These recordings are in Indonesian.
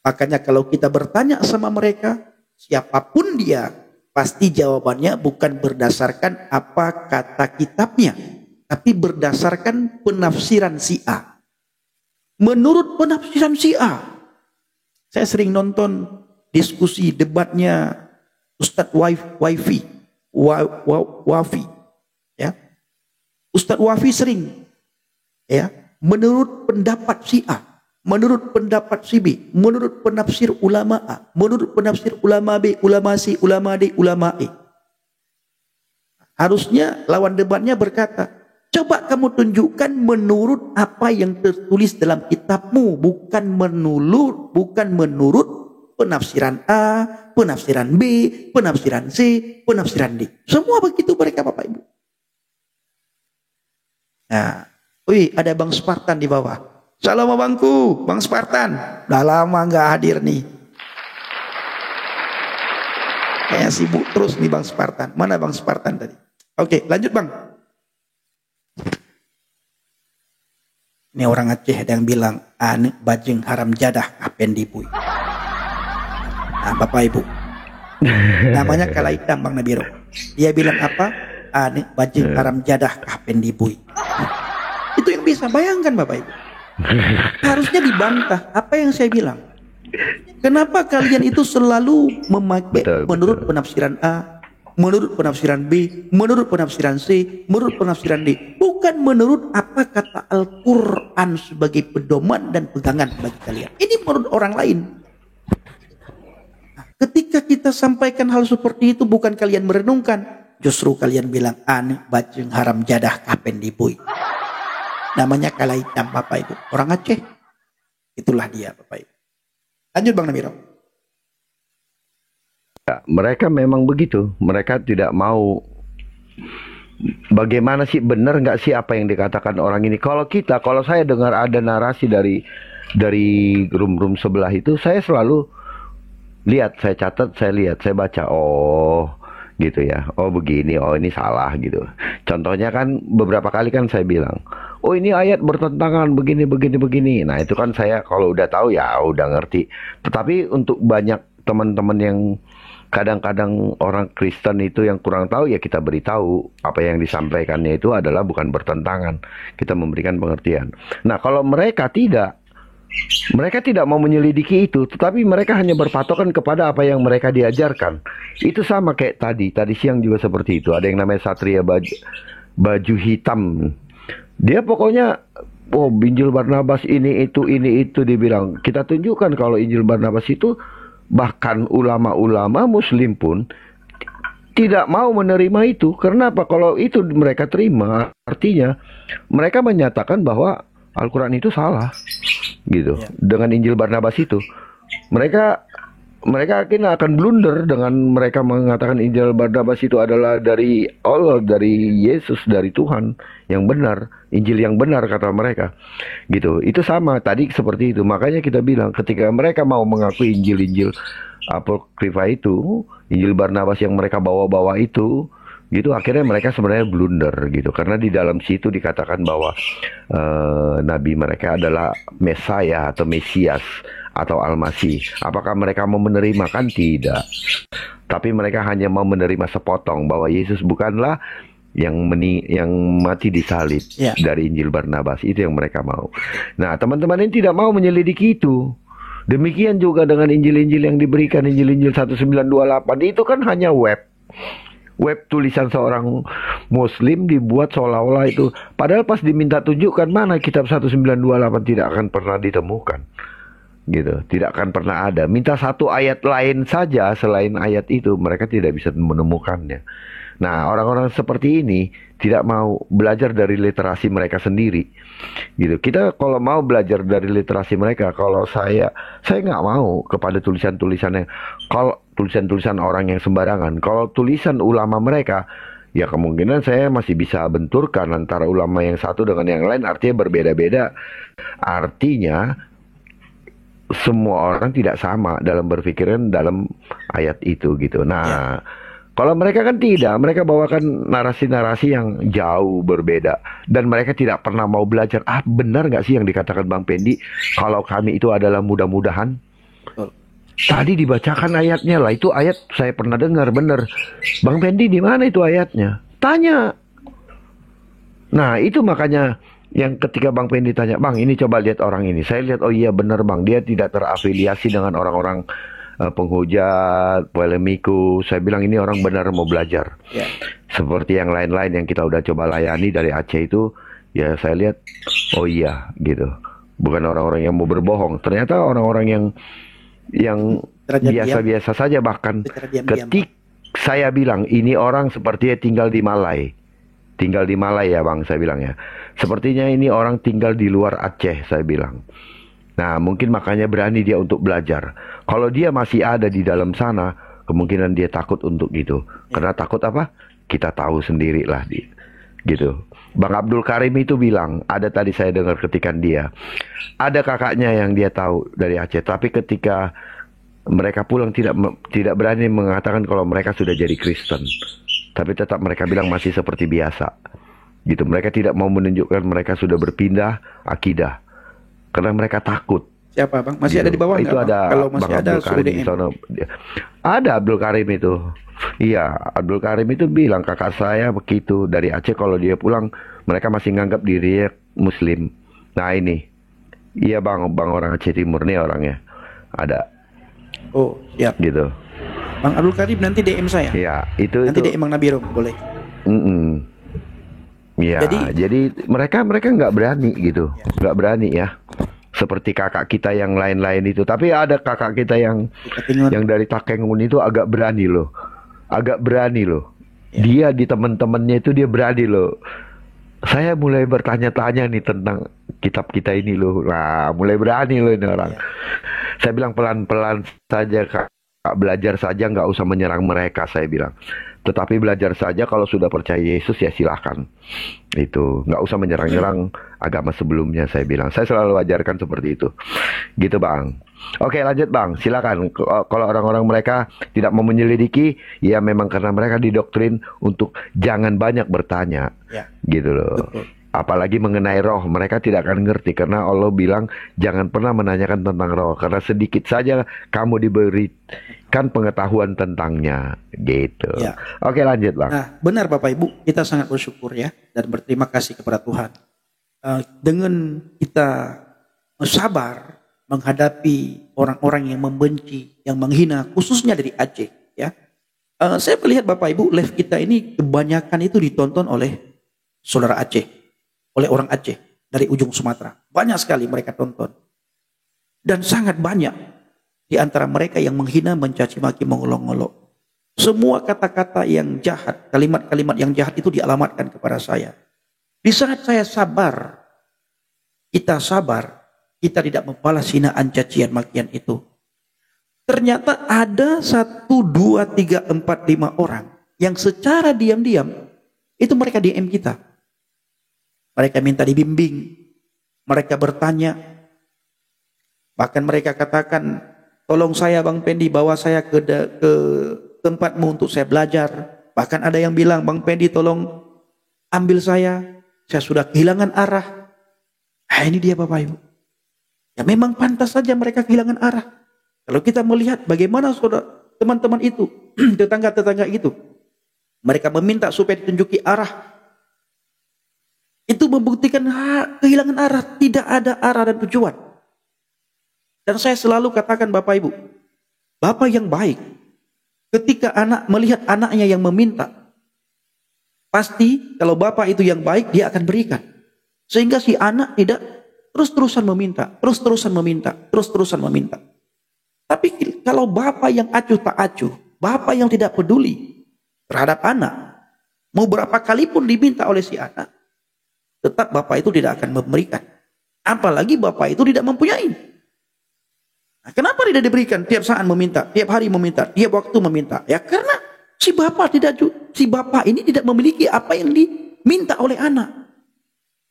Makanya kalau kita bertanya sama mereka, siapapun dia, pasti jawabannya bukan berdasarkan apa kata kitabnya, tapi berdasarkan penafsiran si A. Menurut penafsiran si A. Saya sering nonton diskusi debatnya Ustadz Wafi, ya. Ustadz Wafi sering, ya, menurut pendapat si A, menurut pendapat si B, menurut penafsir ulama A, menurut penafsir ulama B, ulama C, ulama D, ulama E. Harusnya lawan debatnya berkata, coba kamu tunjukkan menurut apa yang tertulis dalam kitabmu, bukan menurut penafsiran A, penafsiran B, penafsiran C, penafsiran D. Semua begitu mereka, Bapak Ibu. Nah, wih, ada Bang Spartan di bawah. Salam abangku, Bang Spartan. Udah lama nggak hadir nih. Kayak sibuk terus nih Bang Spartan. Mana Bang Spartan tadi? Oke, lanjut Bang. Ini orang Aceh ada yang bilang, ane bajing haram jadah kapen dipui. Nah, Bapak Ibu, namanya Kala Hitam Bang Nabiro. Dia bilang apa? Ane bajing haram jadah kapen dipui. Itu yang bisa bayangkan Bapak Ibu. Harusnya dibantah apa yang saya bilang. Kenapa kalian itu selalu memakai menurut penafsiran A, menurut penafsiran B, menurut penafsiran C, menurut penafsiran D, bukan menurut apa kata Al-Quran sebagai pedoman dan pegangan bagi kalian. Ini menurut orang lain. Nah, ketika kita sampaikan hal seperti itu, bukan kalian merenungkan, justru kalian bilang aneh bajing haram jadah kapen dipui. Namanya Kala Hitam Bapak Ibu, orang Aceh. Itulah dia Bapak Ibu. Lanjut Bang Namiro. Ya, mereka memang begitu. Mereka tidak mau. Bagaimana sih, benar nggak sih apa yang dikatakan orang ini? Kalau saya dengar ada narasi dari room sebelah itu, saya selalu lihat, saya catat, saya lihat, saya baca. Oh, gitu ya. Oh begini. Oh ini salah gitu. Contohnya kan beberapa kali kan saya bilang, oh ini ayat bertentangan begini. Nah itu kan saya kalau udah tahu ya udah ngerti. Tetapi untuk banyak teman-teman yang kadang-kadang orang Kristen itu yang kurang tahu, ya kita beritahu apa yang disampaikannya itu adalah bukan bertentangan. Kita memberikan pengertian. Nah kalau mereka tidak mau menyelidiki itu, tetapi mereka hanya berpatokan kepada apa yang mereka diajarkan. Itu sama kayak tadi siang juga seperti itu. Ada yang namanya Satria baju hitam. Dia pokoknya, oh Injil Barnabas ini itu dibilang. Kita tunjukkan kalau Injil Barnabas itu, bahkan ulama-ulama Muslim pun tidak mau menerima itu. Karena apa? Kalau itu mereka terima, artinya mereka menyatakan bahwa Al-Quran itu salah, gitu. Ya. Dengan Injil Barnabas itu, mereka akan blunder dengan mereka mengatakan Injil Barnabas itu adalah dari Allah, dari Yesus, dari Tuhan yang benar, Injil yang benar kata mereka, gitu. Itu sama tadi seperti itu. Makanya kita bilang ketika mereka mau mengakui Injil apokrifa itu, Injil Barnabas yang mereka bawa-bawa itu, gitu, akhirnya mereka sebenarnya blunder gitu, karena di dalam situ dikatakan bahwa nabi mereka adalah Mesaya atau Mesias atau Al-Masih. Apakah mereka mau menerima? Kan tidak. Tapi mereka hanya mau menerima sepotong bahwa Yesus bukanlah yang mati di salib dari Injil Barnabas. Itu yang mereka mau. Nah, teman-teman ini tidak mau menyelidiki itu. Demikian juga dengan Injil-Injil yang diberikan, Injil-Injil 1928 itu kan hanya web tulisan seorang Muslim dibuat seolah-olah itu. Padahal pas diminta tunjukkan mana kitab 1928 tidak akan pernah ditemukan. Gitu, tidak akan pernah ada. Minta satu ayat lain saja selain ayat itu, mereka tidak bisa menemukannya. Nah, orang-orang seperti ini tidak mau belajar dari literasi mereka sendiri. Gitu. Kita kalau mau belajar dari literasi mereka, kalau saya nggak mau kepada tulisan-tulisannya. Kalau tulisan-tulisan orang yang sembarangan, kalau tulisan ulama mereka, ya kemungkinan saya masih bisa benturkan antara ulama yang satu dengan yang lain, artinya berbeda-beda. Artinya semua orang tidak sama dalam berpikiran dalam ayat itu gitu. Nah, kalau mereka kan tidak, mereka bawakan narasi-narasi yang jauh berbeda dan mereka tidak pernah mau belajar. Benar nggak sih yang dikatakan Bang Pendi? Kalau kami itu adalah mudah-mudahan, Tadi dibacakan ayatnya lah, itu ayat saya pernah dengar bener. Bang Pendi di mana itu ayatnya? Tanya. Nah itu makanya yang ketika Bang Pendi tanya, Bang ini coba lihat orang ini. Saya lihat, oh iya bener Bang, dia tidak terafiliasi dengan orang-orang penghujat, polemiku. Saya bilang ini orang benar mau belajar. Ya. Seperti yang lain-lain yang kita udah coba layani dari Aceh itu, ya saya lihat, oh iya gitu. Bukan orang-orang yang mau berbohong. Ternyata orang-orang yang biasa-biasa saja, bahkan ketik saya bilang ini orang sepertinya tinggal di Malai. Tinggal di Malai ya Bang, saya bilang ya. Sepertinya ini orang tinggal di luar Aceh, saya bilang. Nah, mungkin makanya berani dia untuk belajar. Kalau dia masih ada di dalam sana, kemungkinan dia takut untuk gitu. Karena takut apa? Kita tahu sendiri lah gitu. Bang Abdul Karim itu bilang, ada tadi saya dengar ketikan dia, ada kakaknya yang dia tahu dari Aceh, tapi ketika mereka pulang tidak berani mengatakan kalau mereka sudah jadi Kristen, tapi tetap mereka bilang masih seperti biasa, gitu. Mereka tidak mau menunjukkan mereka sudah berpindah akidah, karena mereka takut. Siapa Bang? Masih gitu. ada di bawah itu ada kalau masih Bang ada Abdul Karim di sana. Ada Abdul Karim itu. Iya, Abdul Karim itu bilang kakak saya begitu dari Aceh, kalau dia pulang mereka masih nganggap dirinya Muslim. Nah ini, iya bang orang Aceh Timur nih orangnya ada. Oh siap. Gitu. Bang Abdul Karim nanti DM saya. Iya itu. Nanti DM Bang Nabiro boleh. Iya. Jadi mereka nggak berani gitu, nggak berani ya. Seperti kakak kita yang lain-lain itu. Tapi ada kakak kita yang dari Takengon itu agak berani loh. Agak berani loh. Dia di teman-temannya itu dia berani loh. Saya mulai bertanya-tanya nih tentang kitab kita ini loh. Nah, mulai berani loh ini orang. Saya bilang pelan-pelan saja Kak. Belajar saja, nggak usah menyerang mereka, saya bilang. Tetapi belajar saja, kalau sudah percaya Yesus ya silahkan. Itu, nggak usah menyerang-nyerang agama sebelumnya, saya bilang. Saya selalu ajarkan seperti itu. Gitu Bang. Oke lanjut Bang, silakan. Kalau orang-orang mereka tidak mau menyelidiki, ya memang karena mereka didoktrin untuk jangan banyak bertanya. Gitu loh. Betul. Apalagi mengenai roh, mereka tidak akan ngerti karena Allah bilang jangan pernah menanyakan tentang roh, karena sedikit saja kamu diberikan pengetahuan tentangnya, gitu. Oke lanjut Bang. Nah benar Bapak Ibu, kita sangat bersyukur ya dan berterima kasih kepada Tuhan. Dengan kita sabar menghadapi orang-orang yang membenci, yang menghina, khususnya dari Aceh ya. Saya melihat Bapak Ibu, live kita ini kebanyakan itu ditonton oleh saudara Aceh, oleh orang Aceh dari ujung Sumatera. Banyak sekali mereka tonton. Dan sangat banyak di antara mereka yang menghina, mencaci maki, mengolok-olok. Semua kata-kata yang jahat, kalimat-kalimat yang jahat itu dialamatkan kepada saya. Di saat saya sabar, kita sabar, kita tidak membalas hinaan, cacian, makian itu. Ternyata ada 1, 2, 3, 4, 5 orang yang secara diam-diam itu mereka DM kita. Mereka minta dibimbing, mereka bertanya, bahkan mereka katakan, tolong saya Bang Pendi, bawa saya ke tempatmu untuk saya belajar. Bahkan ada yang bilang, Bang Pendi tolong ambil saya sudah kehilangan arah. Nah, ini dia Bapak Ibu. Ya memang pantas saja mereka kehilangan arah. Kalau kita melihat bagaimana saudara teman-teman itu, tetangga-tetangga itu, mereka meminta supaya ditunjuki arah. Itu membuktikan kehilangan arah, tidak ada arah dan tujuan. Dan saya selalu katakan Bapak Ibu, Bapak yang baik, ketika anak melihat anaknya yang meminta, pasti kalau Bapak itu yang baik, dia akan berikan. Sehingga si anak tidak terus-terusan meminta, terus-terusan meminta, terus-terusan meminta. Tapi kalau Bapak yang acuh tak acuh, Bapak yang tidak peduli terhadap anak, mau berapa kali pun diminta oleh si anak, tetap Bapak itu tidak akan memberikan. Apalagi Bapak itu tidak mempunyai. Nah, kenapa tidak diberikan? Tiap saat meminta, tiap hari meminta, tiap waktu meminta. Ya karena si Bapak ini tidak memiliki apa yang diminta oleh anak.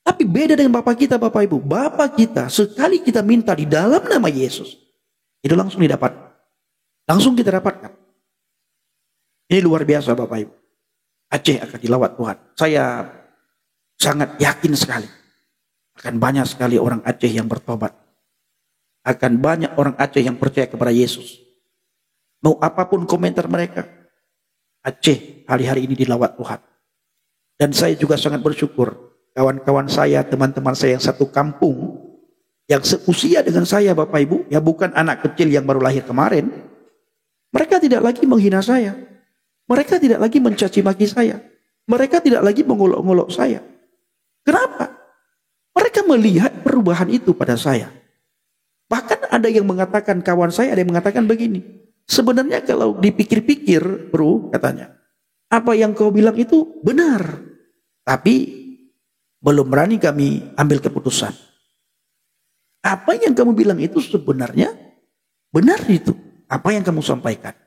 Tapi beda dengan Bapak kita Bapak Ibu. Bapak kita sekali kita minta di dalam nama Yesus, itu langsung didapat. Langsung kita dapatkan. Ini luar biasa Bapak Ibu. Aceh akan dilawat Tuhan. Saya sangat yakin sekali. Akan banyak sekali orang Aceh yang bertobat. Akan banyak orang Aceh yang percaya kepada Yesus. Mau apapun komentar mereka, Aceh hari-hari ini dilawat Tuhan. Dan saya juga sangat bersyukur, kawan-kawan saya, teman-teman saya yang satu kampung, yang seusia dengan saya Bapak Ibu, ya bukan anak kecil yang baru lahir kemarin, mereka tidak lagi menghina saya. Mereka tidak lagi mencaci maki saya. Mereka tidak lagi mengolok-olok saya. Kenapa? Mereka melihat perubahan itu pada saya. Bahkan ada yang mengatakan, kawan saya ada yang mengatakan begini, sebenarnya kalau dipikir-pikir bro, katanya, apa yang kau bilang itu benar. Tapi belum berani kami ambil keputusan. Apa yang kamu bilang itu sebenarnya benar itu. Apa yang kamu sampaikan.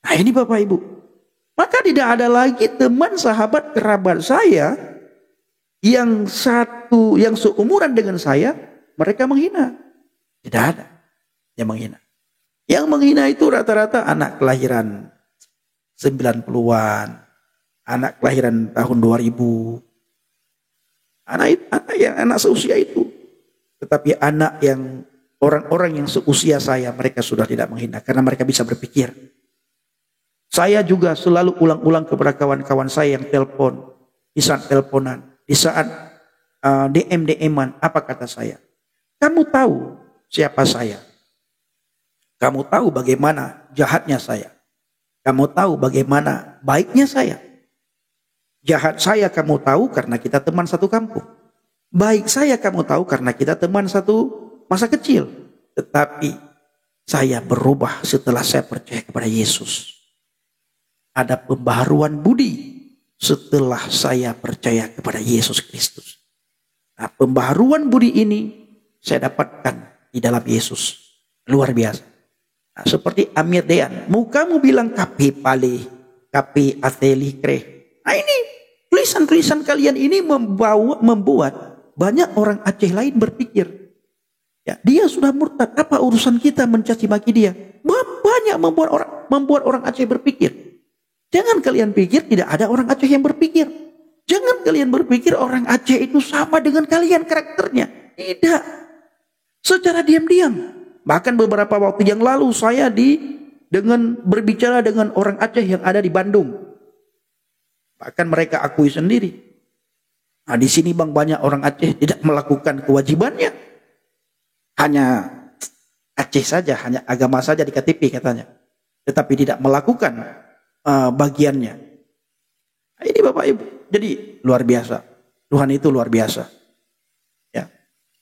Nah ini Bapak Ibu. Maka tidak ada lagi teman, sahabat, kerabat saya yang seumuran dengan saya, mereka menghina. Tidak ada yang menghina. Yang menghina itu rata-rata anak kelahiran 90-an, anak kelahiran tahun 2000. Anak seusia itu. Tetapi anak yang orang-orang yang seusia saya, mereka sudah tidak menghina karena mereka bisa berpikir. Saya juga selalu ulang-ulang kepada kawan-kawan saya yang telepon, di saat teleponan, di saat DM-an, apa kata saya? Kamu tahu siapa saya? Kamu tahu bagaimana jahatnya saya? Kamu tahu bagaimana baiknya saya? Jahat saya kamu tahu karena kita teman satu kampung. Baik saya kamu tahu karena kita teman satu masa kecil. Tetapi saya berubah setelah saya percaya kepada Yesus. Ada pembaharuan budi setelah saya percaya kepada Yesus Kristus. Nah, pembaharuan budi ini saya dapatkan di dalam Yesus. Luar biasa. Nah, seperti Amir Dean, mau kamu bilang kapi pale, kapi ateli kre. Nah ini tulisan-tulisan kalian ini membuat banyak orang Aceh lain berpikir, ya dia sudah murtad, apa urusan kita mencaci maki dia? Banyak membuat orang Aceh berpikir. Jangan kalian pikir tidak ada orang Aceh yang berpikir. Jangan kalian berpikir orang Aceh itu sama dengan kalian karakternya. Tidak. Secara diam-diam. Bahkan beberapa waktu yang lalu saya berbicara dengan orang Aceh yang ada di Bandung. Bahkan mereka akui sendiri. Nah, di sini Bang banyak orang Aceh tidak melakukan kewajibannya. Hanya Aceh saja, hanya agama saja di KTP katanya. Tetapi tidak melakukan bagiannya. Nah, ini Bapak Ibu. Jadi luar biasa. Tuhan itu luar biasa. Ya.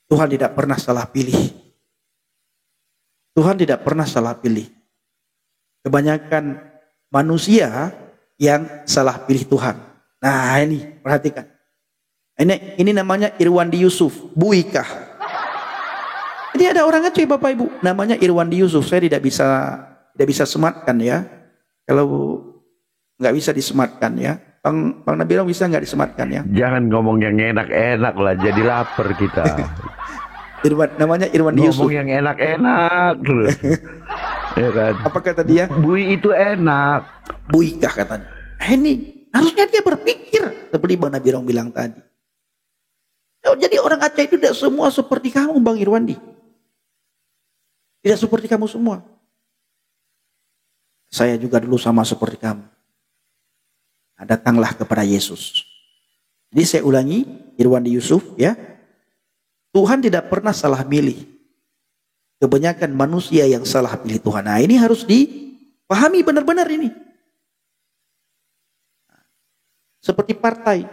Tuhan tidak pernah salah pilih. Tuhan tidak pernah salah pilih. Kebanyakan manusia yang salah pilih Tuhan. Nah ini perhatikan. Ini namanya Irwandi Yusuf, Buikah. Ini ada orang Aceh Bapak Ibu, namanya Irwandi Yusuf. Saya tidak bisa sematkan ya. Kalau nggak bisa disematkan ya, Bang Nabila bisa nggak disematkan ya? Jangan ngomong yang enak-enak lah, jadi lapar kita. Namanya Irwandi Yusuf. Ngomong yang enak-enak terus. Ya kan? Apa kata dia? Bui itu enak. Buikah katanya. Ini harusnya dia berpikir seperti Bang Nabila bilang tadi. Jadi orang Aceh itu tidak semua seperti kamu Bang Irwandi. Tidak seperti kamu semua. Saya juga dulu sama seperti kamu. Nah, datanglah kepada Yesus. Jadi saya ulangi, Irwandi Yusuf ya. Tuhan tidak pernah salah pilih. Kebanyakan manusia yang salah pilih Tuhan. Nah ini harus dipahami benar-benar ini. Seperti partai.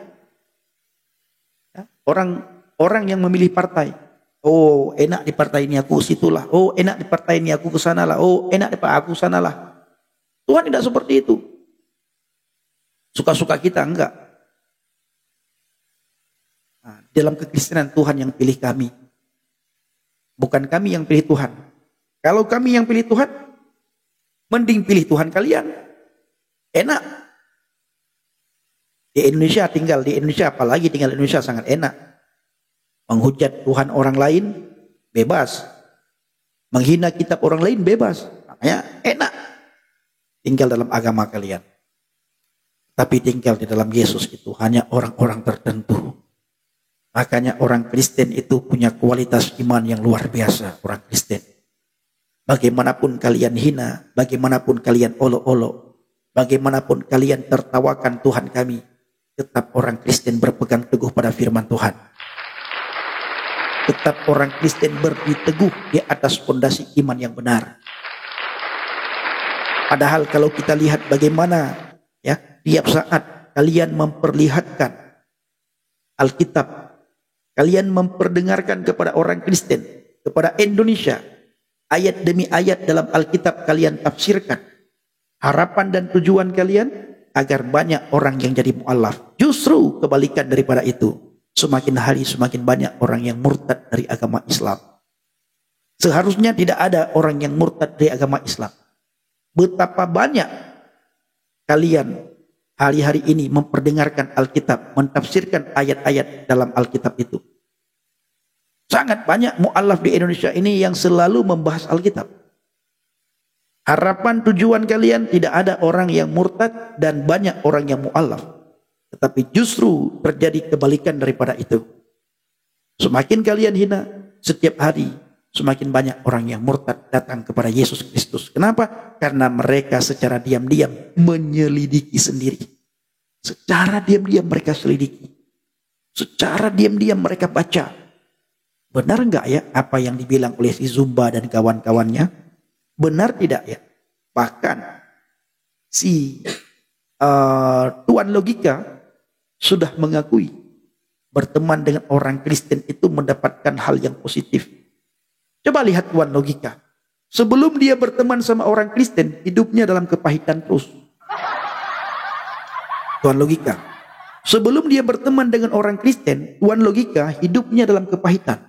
Ya, orang yang memilih partai. Oh enak di partai ini aku situlah. Oh enak di partai ini aku kesanalah. Oh enak di partai aku sanalah. Tuhan tidak seperti itu. Suka-suka kita enggak. Nah, dalam kekristenan Tuhan yang pilih kami. Bukan kami yang pilih Tuhan. Kalau kami yang pilih Tuhan, mending pilih Tuhan kalian. Enak. Di Indonesia apalagi tinggal di Indonesia sangat enak. Menghujat Tuhan orang lain bebas. Menghina kitab orang lain bebas. Makanya enak. Tinggal dalam agama kalian. Tapi tinggal di dalam Yesus itu hanya orang-orang tertentu. Makanya orang Kristen itu punya kualitas iman yang luar biasa. Orang Kristen. bagaimanapun kalian hina, bagaimanapun kalian olok-olok, bagaimanapun kalian tertawakan Tuhan kami, tetap orang Kristen berpegang teguh pada firman Tuhan. Tetap orang Kristen berdiri teguh di atas fondasi iman yang benar. Padahal kalau kita lihat bagaimana ya tiap saat kalian memperlihatkan Alkitab, kalian memperdengarkan kepada orang Kristen, kepada Indonesia, ayat demi ayat dalam Alkitab kalian tafsirkan. Harapan dan tujuan kalian agar banyak orang yang jadi mu'alaf. Justru kebalikan daripada itu. Semakin hari semakin banyak orang yang murtad dari agama Islam. Seharusnya tidak ada orang yang murtad dari agama Islam. Betapa banyak kalian hari-hari ini memperdengarkan Alkitab, mentafsirkan ayat-ayat dalam Alkitab itu. Sangat banyak mu'alaf di Indonesia ini yang selalu membahas Alkitab. Harapan tujuan kalian tidak ada orang yang murtad dan banyak orang yang mu'alaf. Tetapi justru terjadi kebalikan daripada itu. Semakin kalian hina, setiap hari semakin banyak orang yang murtad datang kepada Yesus Kristus. Kenapa? Karena mereka secara diam-diam menyelidiki sendiri. Secara diam-diam mereka selidiki. Secara diam-diam mereka baca. Benar enggak ya apa yang dibilang oleh si Zumba dan kawan-kawannya? Benar tidak ya? Bahkan si Tuan Logika sudah mengakui berteman dengan orang Kristen itu mendapatkan hal yang positif. Coba lihat Tuan Logika. Sebelum dia berteman sama orang Kristen, hidupnya dalam kepahitan terus. Tuan Logika. Sebelum dia berteman dengan orang Kristen, Tuan Logika hidupnya dalam kepahitan.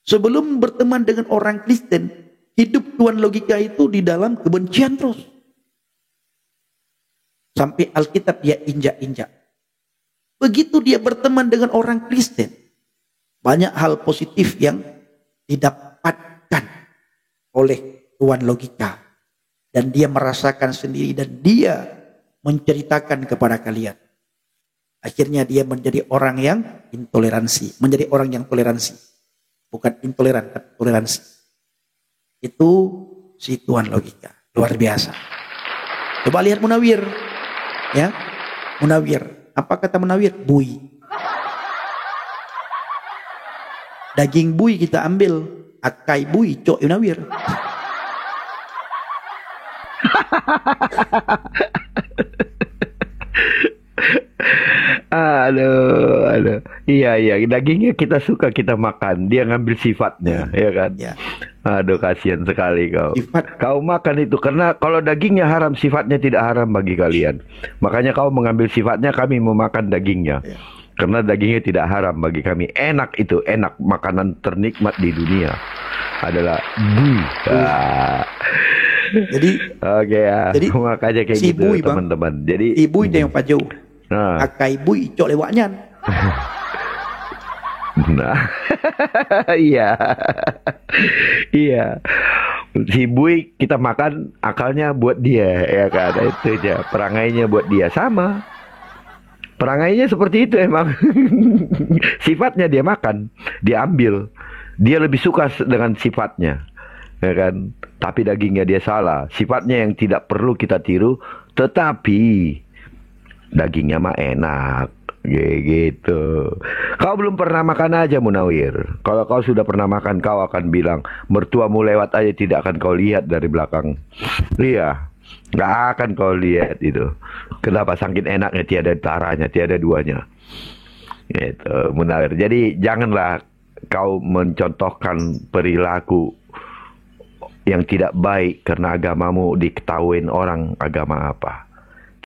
Sebelum berteman dengan orang Kristen, hidup Tuan Logika itu di dalam kebencian terus. Sampai Alkitab dia injak-injak. Begitu dia berteman dengan orang Kristen, banyak hal positif yang didapatkan oleh Tuan Logika. Dan dia merasakan sendiri dan dia menceritakan kepada kalian. Akhirnya dia menjadi orang yang intoleransi. Menjadi orang yang toleransi. Bukan intoleran, tapi toleransi. Itu si Tuan Logika. Luar biasa. Coba lihat Munawir. Ya, Munawir. Apa kata Munawir? Bui. Daging bui kita ambil. Akai bui, cok Munawir. Aduh. Iya, dagingnya kita suka kita makan. Dia ngambil sifatnya, ya kan? Ya. Aduh, kasihan sekali kau. Sifat. Kau makan itu karena kalau dagingnya haram, sifatnya tidak haram bagi kalian. Makanya kau mengambil sifatnya, kami memakan dagingnya. Ya. Karena dagingnya tidak haram bagi kami. Enak itu, enak. Makanan ternikmat di dunia adalah bui. Jadi, oke ya. jadi Makanya kayak si gitu, bui, Bang. teman-teman. Jadi si bui dia yang pajau. Akai bui, cok lewatnya. Nah, iya, iya. Si bui kita makan akalnya buat dia, ya kan? Itu aja. Perangainya buat dia sama. Perangainya seperti itu emang. Sifatnya dia makan, dia ambil. Dia lebih suka dengan sifatnya, ya kan? Tapi dagingnya dia salah. Sifatnya yang tidak perlu kita tiru, tetapi dagingnya mah enak. Gitu. Kau belum pernah makan aja Munawir. Kalau kau sudah pernah makan, kau akan bilang mertuamu lewat aja tidak akan kau lihat dari belakang. Iya, nggak akan kau lihat itu. Kenapa? Saking enaknya, tiada taranya, tiada duanya. Gitu, Munawir. Jadi janganlah kau mencontohkan perilaku yang tidak baik karena agamamu diketahuin orang agama apa.